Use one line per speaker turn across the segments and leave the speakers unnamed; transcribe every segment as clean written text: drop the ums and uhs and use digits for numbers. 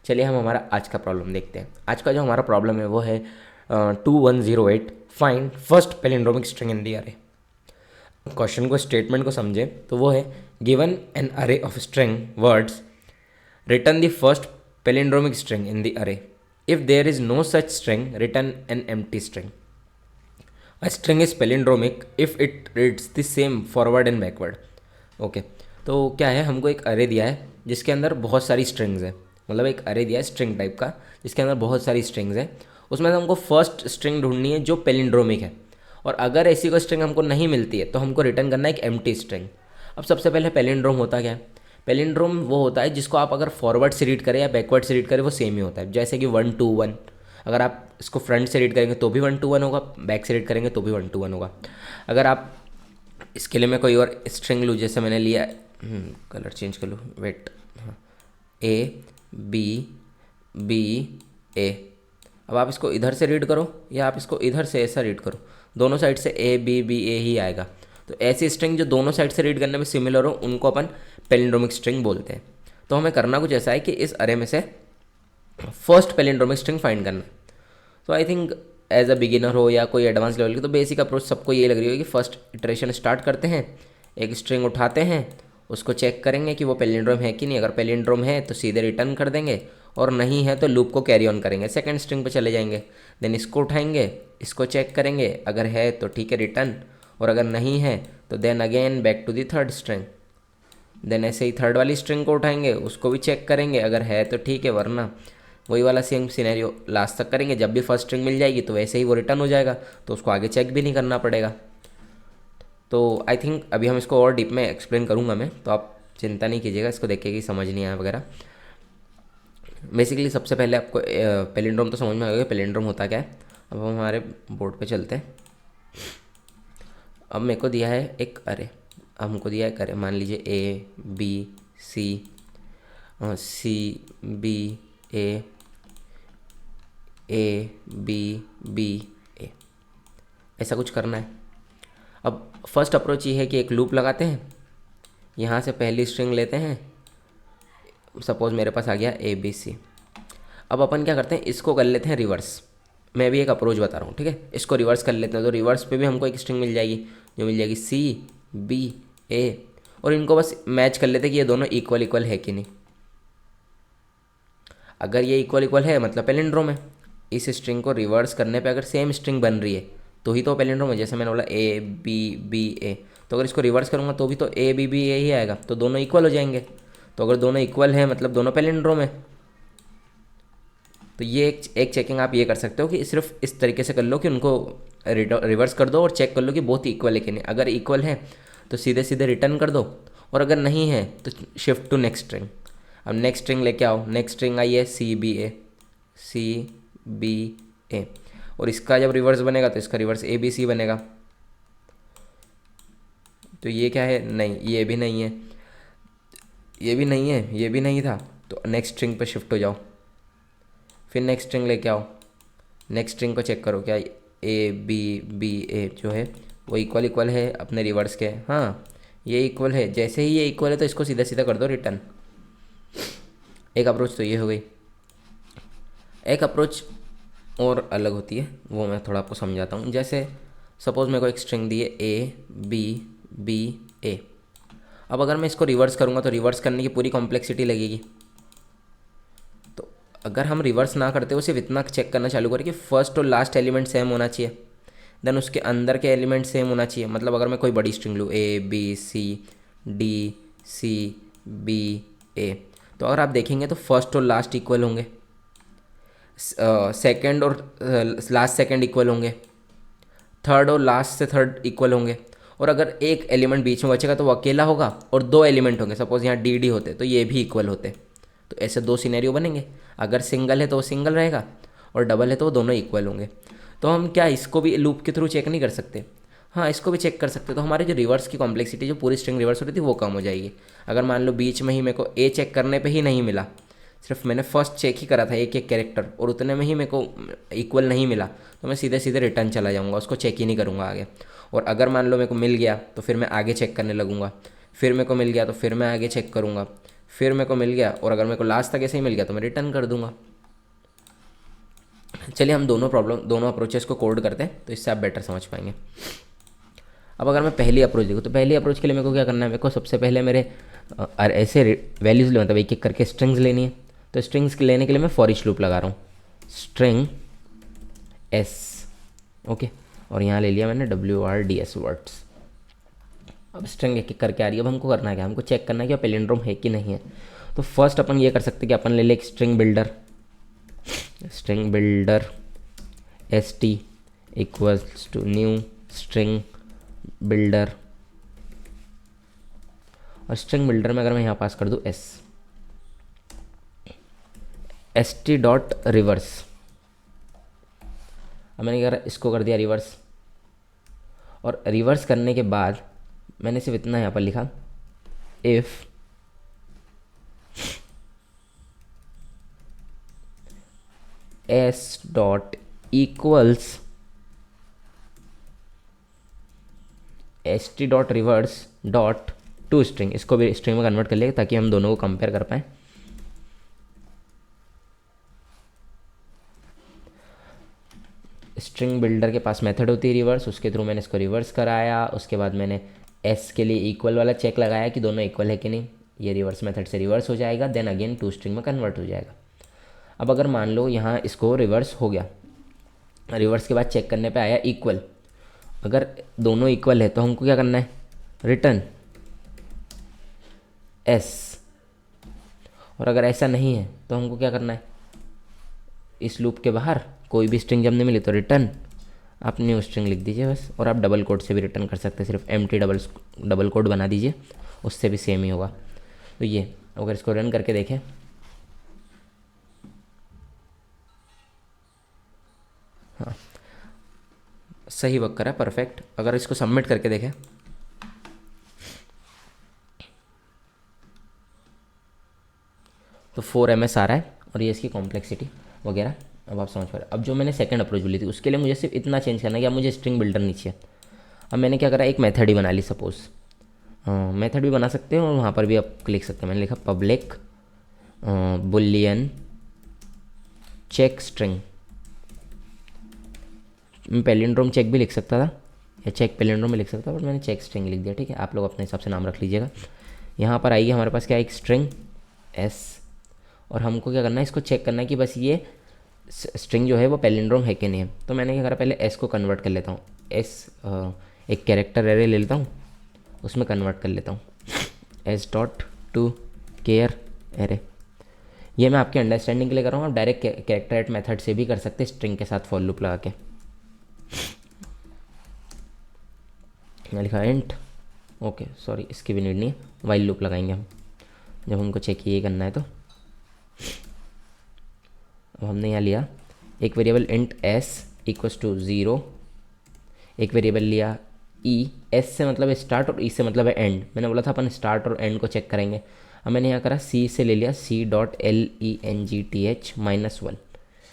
चलिए हम हमारा आज का प्रॉब्लम देखते हैं। आज का जो हमारा प्रॉब्लम है वो है 2108 find first palindromic string in the array. Question को स्टेटमेंट को समझे तो वो है given an array of string words return the first palindromic string in the array. If there is no such string return an empty string. A string is palindromic if it reads the same forward and backward. Okay, तो क्या है, हमको एक अरे दिया है जिसके अंदर बहुत सारी स्ट्रिंग्स है, मतलब एक अरे दिया है स्ट्रिंग टाइप का जिसके अंदर बहुत सारी स्ट्रिंग्स है। उसमें से हमको फर्स्ट स्ट्रिंग ढूंढनी है जो पैलिंड्रोमिक है, और अगर ऐसी कोई स्ट्रिंग हमको नहीं मिलती है तो हमको रिटर्न करना है एक एम्प्टी स्ट्रिंग। अब सबसे पहले पैलिंड्रोम होता क्या है? पैलिंड्रोम वो होता है जिसको आप अगर फॉरवर्ड से रीड करें या बैकवर्ड से रीड करें वो सेम ही होता है। जैसे कि 1 to 1, अगर आप इसको फ्रंट से रीड करेंगे तो भी 1 to 1 होगा, बैक से रीड करेंगे तो भी 1 to 1 होगा। अगर आप इसके लिए मैं कोई और स्ट्रिंग लूँ, जैसे मैंने लिया कलर चेंज कर लूँ, वेट, हाँ, A B B A। अब आप इसको इधर से रीड करो या आप इसको इधर से ऐसा रीड करो, दोनों साइड से A B B A ही आएगा। तो ऐसी स्ट्रिंग जो दोनों साइड से रीड करने में सिमिलर हो उनको अपन पैलिंड्रोमिक स्ट्रिंग बोलते हैं। तो हमें करना कुछ ऐसा है कि इस अरे में से फर्स्ट पैलिंड्रोमिक स्ट्रिंग फाइंड करना। तो I think as a beginner हो या कोई एडवांस लेवल की, तो बेसिक अप्रोच सबको ये लग रही होगी कि फर्स्ट इटरेशन स्टार्ट करते हैं, एक स्ट्रिंग उठाते हैं, उसको चेक करेंगे कि वो पैलिंड्रोम है कि नहीं। अगर पैलिंड्रोम है तो सीधे रिटर्न कर देंगे, और नहीं है तो लूप को कैरी ऑन करेंगे, सेकंड स्ट्रिंग पे चले जाएंगे। देन इसको उठाएंगे, इसको चेक करेंगे, अगर है तो ठीक है रिटर्न, और अगर नहीं है तो then again back to the third string. Then ऐसे ही थर्ड वाली स्ट्रिंग को उठाएंगे, उसको भी चेक करेंगे, अगर है तो ठीक है, वरना वही वाला सेम सिनेरियो लास्ट तक करेंगे। जब भी फर्स्ट स्ट्रिंग मिल जाएगी तो वैसे ही वो रिटर्न हो जाएगा, तो उसको आगे चेक भी नहीं करना पड़ेगा। तो आई थिंक अभी हम इसको और डीप में एक्सप्लेन करूँगा मैं, तो आप चिंता नहीं कीजिएगा इसको देख के कि समझ नहीं आया वगैरह। बेसिकली सबसे पहले आपको पैलिंड्रोम तो समझ में आ गया पैलिंड्रोम होता क्या है। अब हम हमारे बोर्ड पे चलते हैं। अब मेरे को दिया है एक अरे, अब हमको दिया है एक अरे, मान लीजिए A B C A ऐसा कुछ करना है। अब फर्स्ट अप्रोच ये है कि एक लूप लगाते हैं, यहाँ से पहली स्ट्रिंग लेते हैं, सपोज़ मेरे पास आ गया ABC। अब अपन क्या करते हैं, इसको कर लेते हैं रिवर्स। मैं भी एक अप्रोच बता रहा हूँ, ठीक है। इसको रिवर्स कर लेते हैं, तो रिवर्स पे भी हमको एक स्ट्रिंग मिल जाएगी, जो मिल जाएगी CBA, और इनको बस मैच कर लेते हैं कि ये दोनों इक्वल इक्वल है कि नहीं। अगर ये इक्वल इक्वल है मतलब पैलिंड्रोम है। इस स्ट्रिंग को रिवर्स करने पे अगर सेम स्ट्रिंग बन रही है तो ही तो पैलिंड्रोम है। जैसे मैंने बोला ABBA, तो अगर इसको रिवर्स करूँगा तो भी तो ABBA ही आएगा, तो दोनों इक्वल हो जाएंगे। तो अगर दोनों इक्वल है मतलब दोनों पैलिंड्रोम है। तो ये एक चेकिंग आप ये कर सकते हो कि सिर्फ इस तरीके से कर लो कि उनको रिवर्स कर दो और चेक कर लो कि बहुत इक्वल है कि नहीं। अगर इक्वल है तो सीधे सीधे रिटर्न कर दो, और अगर नहीं है तो शिफ्ट टू नेक्स्ट स्ट्रिंग। अब नेक्स्ट स्ट्रिंग लेके आओ, नेक्स्ट स्ट्रिंग आई है CBA, और इसका जब रिवर्स बनेगा तो इसका रिवर्स ABC बनेगा। तो ये क्या है, नहीं, ये भी नहीं है, ये भी नहीं है, ये भी नहीं था, तो नेक्स्ट स्ट्रिंग पे शिफ्ट हो जाओ, फिर नेक्स्ट स्ट्रिंग लेके आओ, नेक्स्ट स्ट्रिंग को चेक करो क्या ABBA जो है वो इक्वल इक्वल है अपने रिवर्स के। हाँ, ये इक्वल है। जैसे ही ये इक्वल है तो इसको सीधा सीधा कर दो रिटर्न। एक अप्रोच तो ये हो गई। एक अप्रोच और अलग होती है, वो मैं थोड़ा आपको समझाता हूँ। जैसे सपोज़ मेरे को एक स्ट्रिंग दी है ABBA। अब अगर मैं इसको रिवर्स करूँगा तो रिवर्स करने की पूरी कॉम्प्लेक्सिटी लगेगी। तो अगर हम रिवर्स ना करते हुए सिर्फ इतना चेक करना चालू करें कि फर्स्ट और लास्ट एलिमेंट सेम होना चाहिए, देन उसके अंदर के एलिमेंट सेम होना चाहिए। मतलब अगर मैं कोई बड़ी स्ट्रिंग लूँ ABCDCBA, तो अगर आप देखेंगे तो फर्स्ट और लास्ट इक्वल होंगे, सेकंड और लास्ट सेकंड इक्वल होंगे, थर्ड और लास्ट से थर्ड इक्वल होंगे, और अगर एक एलिमेंट बीच में बचेगा तो वो अकेला होगा, और दो एलिमेंट होंगे, सपोज़ यहाँ DD होते तो ये भी इक्वल होते। तो ऐसे दो सिनेरियो बनेंगे। अगर सिंगल है तो वो सिंगल रहेगा, और डबल है तो वो दोनों इक्वल होंगे। तो हम क्या इसको भी लूप के थ्रू चेक नहीं कर सकते? हाँ, इसको भी चेक कर सकते। तो हमारे जो रिवर्स की कॉम्प्लेक्सिटी, जो पूरी स्ट्रिंग रिवर्स हो रही थी, वो कम हो जाएगी। अगर मान लो बीच में ही मेरे को A चेक करने पे ही नहीं मिला, सिर्फ मैंने फर्स्ट चेक ही करा था एक एक कैरेक्टर, और उतने में ही मेरे को इक्वल नहीं मिला, तो मैं सीधे सीधे रिटर्न चला जाऊँगा, उसको चेक ही नहीं करूँगा आगे। और अगर मान लो मेरे को मिल गया तो फिर मैं आगे चेक करने लगूँगा, फिर मेरे को मिल गया तो फिर मैं आगे चेक करूँगा, फिर मेरे को मिल गया, और अगर मेरे को लास्ट तक ऐसे ही मिल गया तो मैं रिटर्न कर दूंगा। चलिए हम दोनों अप्रोचेस को कोड करते हैं, तो इससे आप बेटर समझ पाएंगे। अब अगर मैं पहली अप्रोच देखूँ, तो पहली अप्रोच के लिए मेरे को क्या करना है, मेरे को सबसे पहले मेरे ऐसे वैल्यूज़ ले, मतलब एक एक करके स्ट्रिंग्स लेनी है। तो स्ट्रिंग्स लेने के लिए मैं फॉर ईच लूप लगा रहा हूँ, स्ट्रिंग एस, ओके, और यहाँ ले लिया मैंने WRDS वर्ड्स। अब स्ट्रिंग एक एक करके आ रही है। अब हमको करना है क्या, हमको चेक करना है कि पैलिंड्रोम है कि नहीं है। तो फर्स्ट अपन ये कर सकते हैं कि अपन ले ले एक string builder ST equals to new string builder, और स्ट्रिंग बिल्डर में अगर मैं यहाँ पास कर दूँ ST डॉट रिवर्स। अब मैंने क्या करा, इसको कर दिया रिवर्स, और रिवर्स करने के बाद मैंने सिर्फ इतना यहाँ पर लिखा, if S dot equals ST dot reverse dot to string, इसको भी स्ट्रिंग में कन्वर्ट कर लिया ताकि हम दोनों को कंपेयर कर पाएँ। स्ट्रिंग बिल्डर के पास मेथड होती है रिवर्स, उसके थ्रू मैंने इसको रिवर्स कराया। उसके बाद मैंने S के लिए इक्वल वाला चेक लगाया कि दोनों इक्वल है कि नहीं, ये रिवर्स मेथड से रिवर्स हो जाएगा, देन अगेन टू स्ट्रिंग में कन्वर्ट हो जाएगा। अब अगर मान लो यहाँ इसको रिवर्स हो गया, रिवर्स के बाद चेक करने पे आया इक्वल, अगर दोनों इक्वल है तो हमको क्या करना है, रिटर्न S, और अगर ऐसा नहीं है तो हमको क्या करना है, इस लूप के बाहर कोई भी स्ट्रिंग जब नहीं मिली तो रिटर्न आप न्यू स्ट्रिंग लिख दीजिए बस। और आप डबल कोड से भी रिटर्न कर सकते हैं, सिर्फ एम्प्टी डबल कोड बना दीजिए, उससे भी सेम ही होगा। तो ये अगर इसको रन करके देखें, हाँ सही वर्क करा, परफेक्ट। अगर इसको सबमिट करके देखें, तो 4 MS आ रहा है, और ये इसकी कॉम्प्लेक्सिटी वगैरह अब आप समझ पा रहे। अब जो मैंने सेकंड अप्रोच ली थी उसके लिए मुझे सिर्फ इतना चेंज करना है कि अब मुझे स्ट्रिंग बिल्डर नहीं चाहिए। अब मैंने क्या करा, एक मेथड ही बना ली सपोज, मेथड भी बना सकते हैं और वहाँ पर भी आप लिख सकते हैं। मैंने लिखा पब्लिक बुलियन चेक स्ट्रिंग। मैं पैलिंड्रोम चेक भी लिख सकता था या चेक पैलिंड्रोम में लिख सकता था, बट मैंने चेक स्ट्रिंग लिख दिया, ठीक है। आप लोग अपने हिसाब से नाम रख लीजिएगा। यहाँ पर आइए, हमारे पास क्या है, एक स्ट्रिंग S, और हमको क्या करना है, इसको चेक करना है कि बस ये स्ट्रिंग जो है वो पैलिंड्रोम है कि नहीं है। तो मैंने क्या करा, पहले S को कन्वर्ट कर लेता हूँ, एक कैरेक्टर एरे ले लेता हूँ, उसमें कन्वर्ट कर लेता हूँ S dot to care array. ये मैं आपके अंडरस्टैंडिंग के लिए कर रहा हूँ, आप डायरेक्ट कैरेक्टर एट मेथड से भी कर सकते हैं स्ट्रिंग के साथ फॉर लूप लगा के। मैं लिखा इंट, ओके सॉरी इसकी भी नीड नहीं है, वाइल लूप लगाएंगे हम जब हमको चेक ये करना है। तो अब हमने यहाँ लिया एक variable int S equals to 0, एक वेरिएबल लिया E, S से मतलब है स्टार्ट और E से मतलब है एंड। मैंने बोला था अपन स्टार्ट और एंड को चेक करेंगे। अब मैंने यहाँ करा C से ले लिया C डॉट LENGTH -1,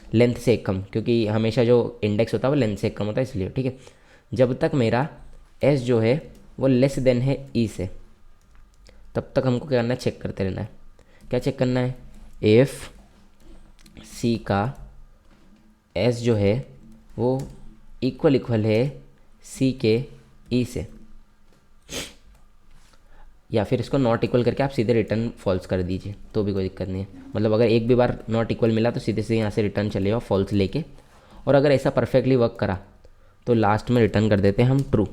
लेंथ से एक कम, क्योंकि हमेशा जो इंडेक्स होता है वो लेंथ से एक कम होता है इसलिए, ठीक है। जब तक मेरा S जो है वो लेस देन है E से, तब तक हमको क्या करना है, चेक करते रहना है। क्या चेक करना है, इफ़ C का S जो है वो इक्वल है C के E से, या फिर इसको नॉट इक्वल करके आप सीधे रिटर्न फॉल्स कर दीजिए तो भी कोई दिक्कत नहीं है। मतलब अगर एक भी बार नॉट इक्वल मिला तो सीधे से यहाँ से रिटर्न चलेगा फॉल्स लेके, और अगर ऐसा परफेक्टली वर्क करा तो लास्ट में रिटर्न कर देते हैं हम ट्रू।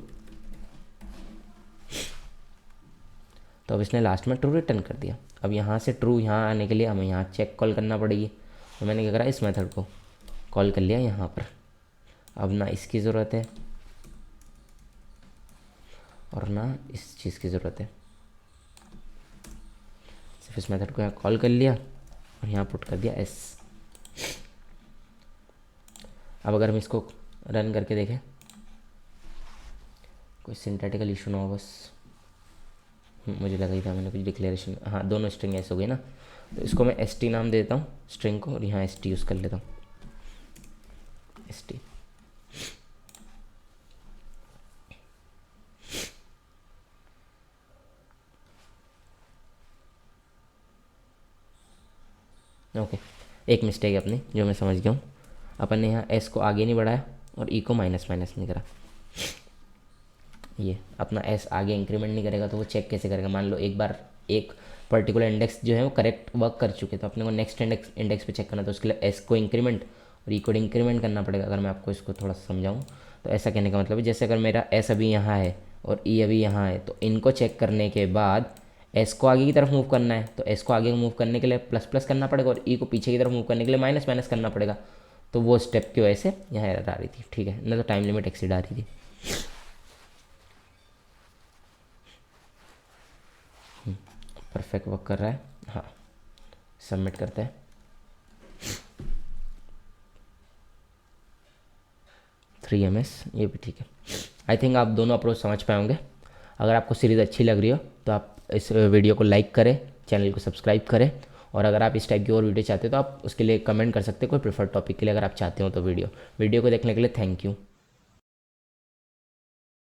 तो अब इसने लास्ट में ट्रू रिटर्न कर दिया। अब यहाँ से ट्रू यहाँ आने के लिए हमें यहाँ चेक कॉल करना पड़ेगी। तो मैंने क्या करा, इस मेथड को कॉल कर लिया यहाँ पर। अब ना इसकी ज़रूरत है और ना इस चीज़ की ज़रूरत है, सिर्फ इस मेथड को यहाँ कॉल कर लिया और यहाँ पुट कर दिया S। अब अगर हम इसको रन करके देखें, कोई सिंथेटिकल इशू ना हो बस, मुझे लगा ही था मैंने कुछ डिक्लेरेशन, हाँ दोनों स्ट्रिंग ऐसे हो गई ना। तो इसको मैं ST नाम देता हूँ स्ट्रिंग को, और यहाँ ST यूज़ कर लेता हूँ ST। ओके, एक मिस्टेक है अपनी जो मैं समझ गया हूँ। अपन ने यहाँ एस को आगे नहीं बढ़ाया और ई को माइनस माइनस नहीं करा। ये अपना एस आगे इंक्रीमेंट नहीं करेगा तो वो चेक कैसे करेगा? मान लो एक बार एक पर्टिकुलर इंडेक्स जो है वो करेक्ट वर्क कर चुके, तो अपने को नेक्स्ट इंडेक्स पे चेक करना, तो उसके लिए एस को इंक्रीमेंट और ई को इंक्रीमेंट करना पड़ेगा। अगर मैं आपको इसको थोड़ा सा समझाऊँ तो ऐसा कहने का मतलब है, जैसे अगर मेरा एस अभी यहाँ है और ई अभी यहाँ है, तो इनको चेक करने के बाद एस को आगे की तरफ मूव करना है, तो एस को आगे मूव करने के लिए प्लस प्लस करना पड़ेगा और ई को पीछे की तरफ मूव करने के लिए माइनस माइनस करना पड़ेगा। तो वो स्टेप की वजह से यहाँ एरर आ रही थी, ठीक है ना, तो टाइम लिमिट एक्सीड आ रही थी। परफेक्ट वर्क कर रहा है। हाँ, सबमिट करते हैं। 3ms ये भी ठीक है। आई थिंक आप दोनों अप्रोच समझ पाए होंगे। अगर आपको सीरीज़ अच्छी लग रही हो तो आप इस वीडियो को लाइक करें, चैनल को सब्सक्राइब करें, और अगर आप इस टाइप की और वीडियो चाहते हो तो आप उसके लिए कमेंट कर सकते हैं कोई प्रेफर्ड टॉपिक के लिए, अगर आप चाहते हो तो। वीडियो को देखने के लिए थैंक यू।